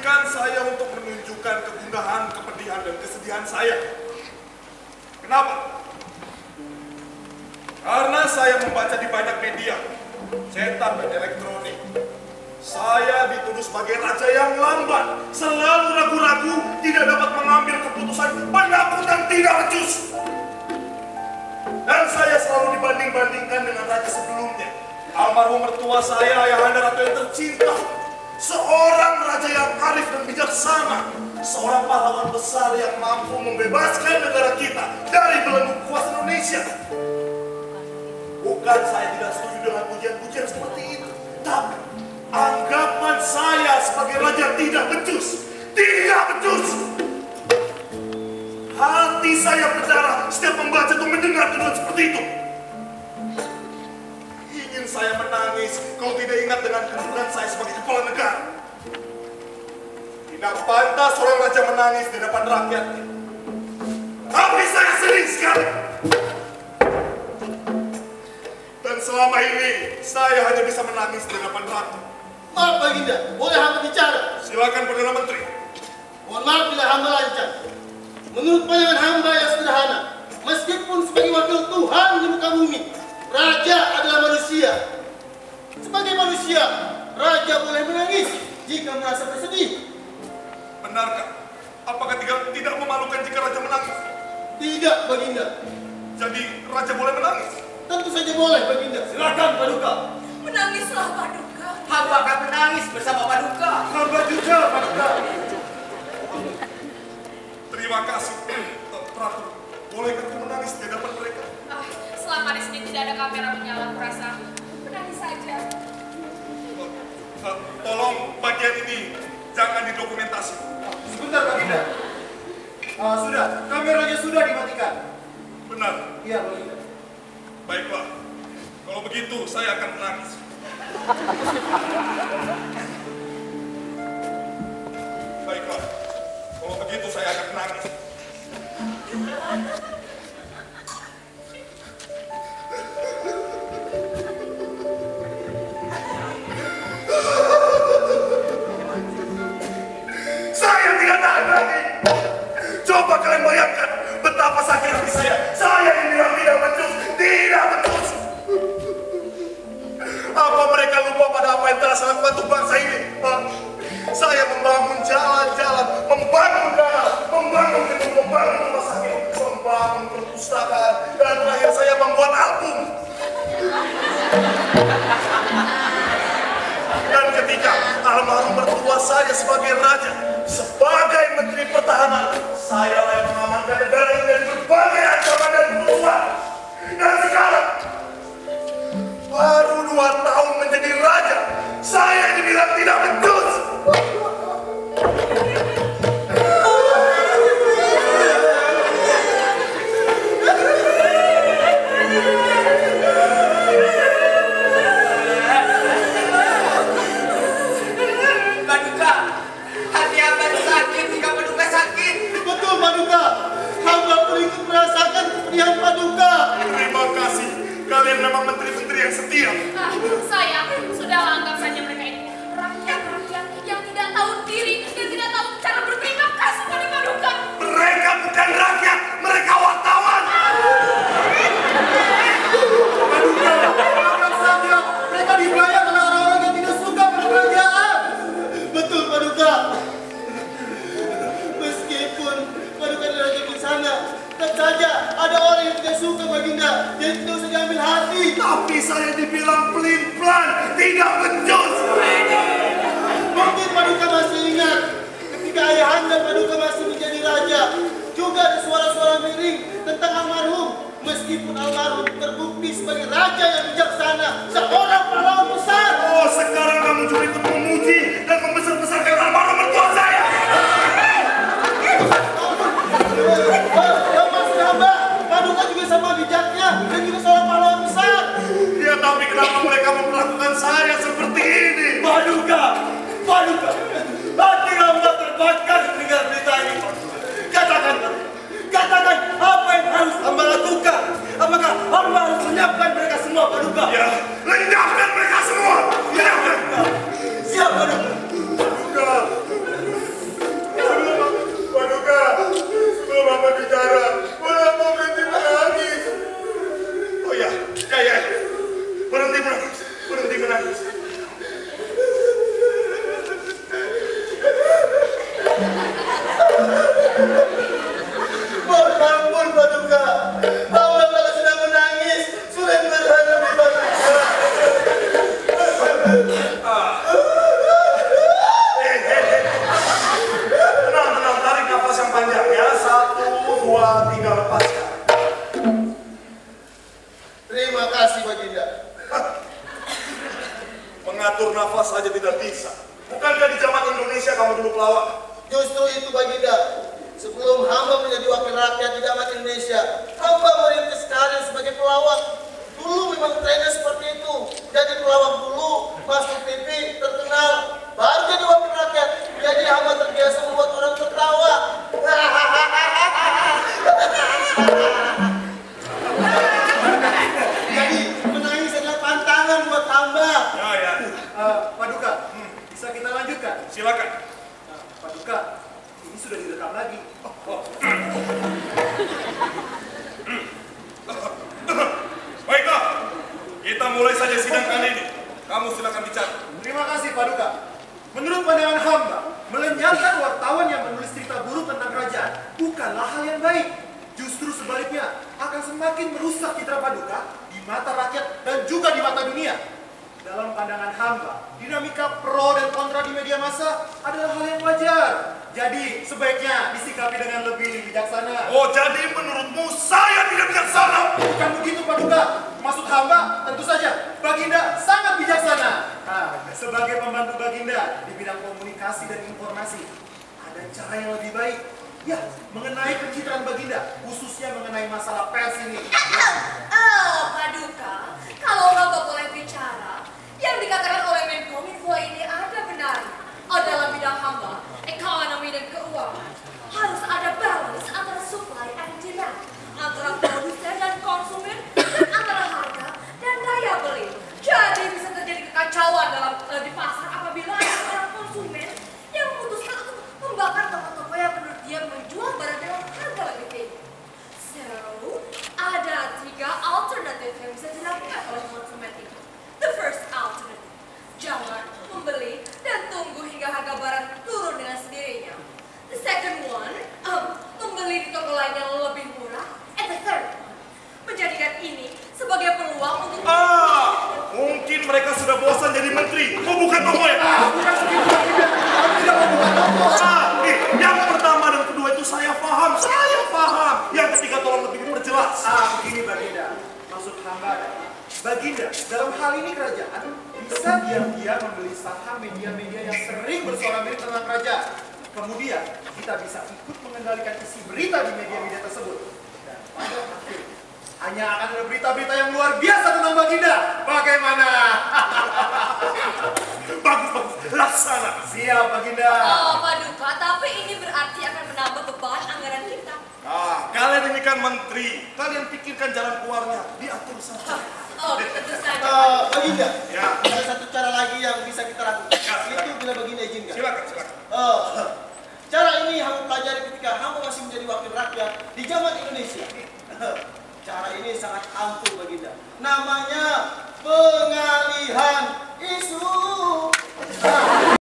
Izinkan saya untuk menunjukkan kegundahan, kepedihan, dan kesedihan saya. Kenapa? Karena saya membaca di banyak media, cetak dan elektronik. Saya dituduh sebagai raja yang lambat, selalu ragu-ragu, tidak dapat mengambil keputusan, penakut dan tidak becus. Dan saya selalu dibanding-bandingkan dengan raja sebelumnya. Almarhum mertua saya, Ayahanda Ratu yang tercinta. Seorang raja yang arif dan bijaksana. Seorang pahlawan besar yang mampu membebaskan negara kita dari belenggu kuasa Indonesia. Bukan saya tidak setuju dengan pujian-pujian seperti itu. Tapi anggapan saya sebagai raja tidak becus. Tidak becus. Hati saya berdarah setiap membaca atau mendengar tuduhan seperti itu. Ingin saya menangis kalau tidak ingat dengan kedudukan saya sebagai kepala negara. Tidak pantas seorang raja menangis di depan rakyatnya. Tapi saya sedih sekali. Dan selama ini saya hanya bisa menangis di depan ratu. Maaf Baginda, boleh hamba bicara? Silakan Perdana Menteri. Mohon maaf bila hamba lancang. Menurut pandangan hamba yang sederhana, meskipun sebagai wakil Tuhan di muka bumi, raja adalah manusia. Sebagai manusia, raja boleh menangis jika merasa bersedih. Benarkah? Apakah tidak memalukan jika raja menangis? Tidak, Baginda. Jadi raja boleh menangis? Tentu saja boleh, Baginda. Silakan Paduka. Menangislah Paduka. Hamba akan menangis bersama Paduka. Hamba juga, Paduka. Terima kasih, Ratu. Bolehkah aku menangis di hadapan mereka? Selama di sini tidak ada kamera menyala, kurasa menangis saja. Tolong bagian ini jangan didokumentasi. Sebentar, Baginda. Sudah, kameranya sudah dimatikan. Benar. Iya, Baginda. Baiklah. Kalau begitu saya akan menangis. Baiklah. Kalau begitu saya akan menangis. Saya tidak tahan lagi. Coba kalian bayangkan betapa sakit hati saya. Saya yang bilang tidak becus, tidak becus. Apa mereka lupa pada apa yang telah saya lakukan untuk bangsa ini? Saya membangun jalan-jalan, membangun kanal, membangun gedung, membangun rumah sakit, membangun perpustakaan, dan terakhir saya membuat album. Dan ketika almarhum mertua saya sebagai raja, sebagai menteri pertahanan, saya yang mengamankan negara ini dari berbagai ancaman dan kerusuhan. Dan sekarang, baru 2 tahun menjadi raja, saya dibilang tidak becus. Paduka, hati hamba sakit jika Paduka sakit. Betul, Paduka. Hamba pun ikut merasakan kepedihan Paduka. Terima kasih, kalian memang menteri-menteri yang setia. Sayang, sudahlah anggap saja mereka itu rakyat-rakyat yang tidak tahu diri, yang tidak tahu cara berterima kasih pada Paduka. Mereka bukan rakyat, mereka wartawan. Paduka, anggap saja mereka dibayar oleh orang-orang yang tidak suka pada kerajaan. Betul, Paduka. Meskipun Paduka adalah raja di sana, tetap saja ada orang yang tidak suka, Baginda. Jadi tidak usah diambil hati. Tapi saya dibilang pelin-pelan, tidak becus. Mungkin Paduka masih ingat ketika Ayahanda Paduka masih menjadi raja, juga ada suara-suara miring tentang almarhum. Meskipun almarhum terbukti sebagai raja yang bijaksana, seorang pahlawan besar. Oh, sekarang kamu juga ikut memuji dan membesar-besarkan almarhum mertua saya. Yang maksud hamba, Paduka juga sama bijaknya dan juga seorang pahlawan besar. Ya, tapi kenapa mereka memperlakukan saya seperti ini? Paduka, hati hamba terbakar mendengar berita ini. panjangnya 1, 2, 3 lepaskan. Terima kasih Baginda. Mengatur nafas saja tidak bisa. Bukankah di zaman Indonesia kamu dulu pelawak? Justru itu Baginda. Sebelum hamba menjadi wakil rakyat di zaman Indonesia, hamba merintis karir sebagai pelawak. Dulu memang trennya seperti itu. Jadi pelawak dulu, masuk TV, terkenal, baru jadi wakil rakyat. Jadi hamba terbiasa membuat orang tertawa. Jadi menangis adalah pantangan buat hamba. Ya. Paduka, bisa kita lanjutkan? Silakan. Paduka, ini sudah direkam lagi. Baiklah, kita mulai saja sidang kali ini. Kamu silakan bicara. Terima kasih Paduka. Menurut pandangan hamba, melenyapkan wartawan yang menulis cerita buruk tentang kerajaan bukanlah hal yang baik. Justru sebaliknya, akan semakin merusak citra Paduka di mata rakyat dan juga di mata dunia. Dalam pandangan hamba, dinamika pro dan kontra di media massa adalah hal yang wajar. Jadi, sebaiknya disikapi dengan lebih bijaksana. Oh, jadi menurutmu saya tidak bijaksana? Bukan begitu Paduka. Maksud hamba, tentu saja, Baginda sangat bijaksana. Sebagai pembantu Baginda di bidang komunikasi dan informasi, ada cara yang lebih baik. Ya, mengenai pencitraan Baginda, khususnya mengenai masalah pers ini. Paduka, kalau hamba boleh bicara, yang dikatakan oleh Menkominfo ini ada benarnya. Dalam bidang hamba, ekonomi dan keuangan, harus ada balance antara supply and demand, antara produsen dan konsumen, dan antara harga dan daya beli. Jadi bisa terjadi kekacauan di pasar apabila ada seorang konsumen yang memutuskan untuk membakar toko-toko yang menurut dia menjual barang dengan harga lebih tinggi. So, ada 3 alternatif yang bisa dilakukan oleh konsumen itu. The first alternative, jangan membeli dan tunggu hingga harga barang turun dengan sendirinya. The second one, membeli di toko lain yang lebih murah. And the third one, menjadikan ini sebagai peluang untuk Mungkin mereka sudah bosan jadi menteri. Mau buka toko ya? Bukan begitu Baginda. Kami tidak mau buka toko. Yang pertama dan kedua itu saya paham. Yang ketiga tolong lebih diperjelas. Begini Baginda. Maksud hamba adalah, Baginda, dalam hal ini kerajaan bisa diam-diam membeli saham media-media yang sering bersuara miring tentang kerajaan. Kemudian, kita bisa ikut mengendalikan isi berita di media-media tersebut. Dan pada akhirnya, hanya akan ada berita-berita yang luar biasa tentang Baginda. Bagaimana? Bagus. Laksana. Siap, Baginda. Paduka, tapi ini berarti akan menambah beban anggaran kita. Kalian ini kan menteri. Kalian pikirkan jalan keluarnya. Diatur saja. Tentu saja. Baginda, Ya. ada satu cara lagi yang bisa kita lakukan. Ya, silakan. Itu bila Baginda izinkan. Silakan. Cara ini hamba pelajari ketika hamba masih menjadi wakil rakyat di zaman Indonesia. Cara ini sangat ampuh Baginda. Namanya pengalihan.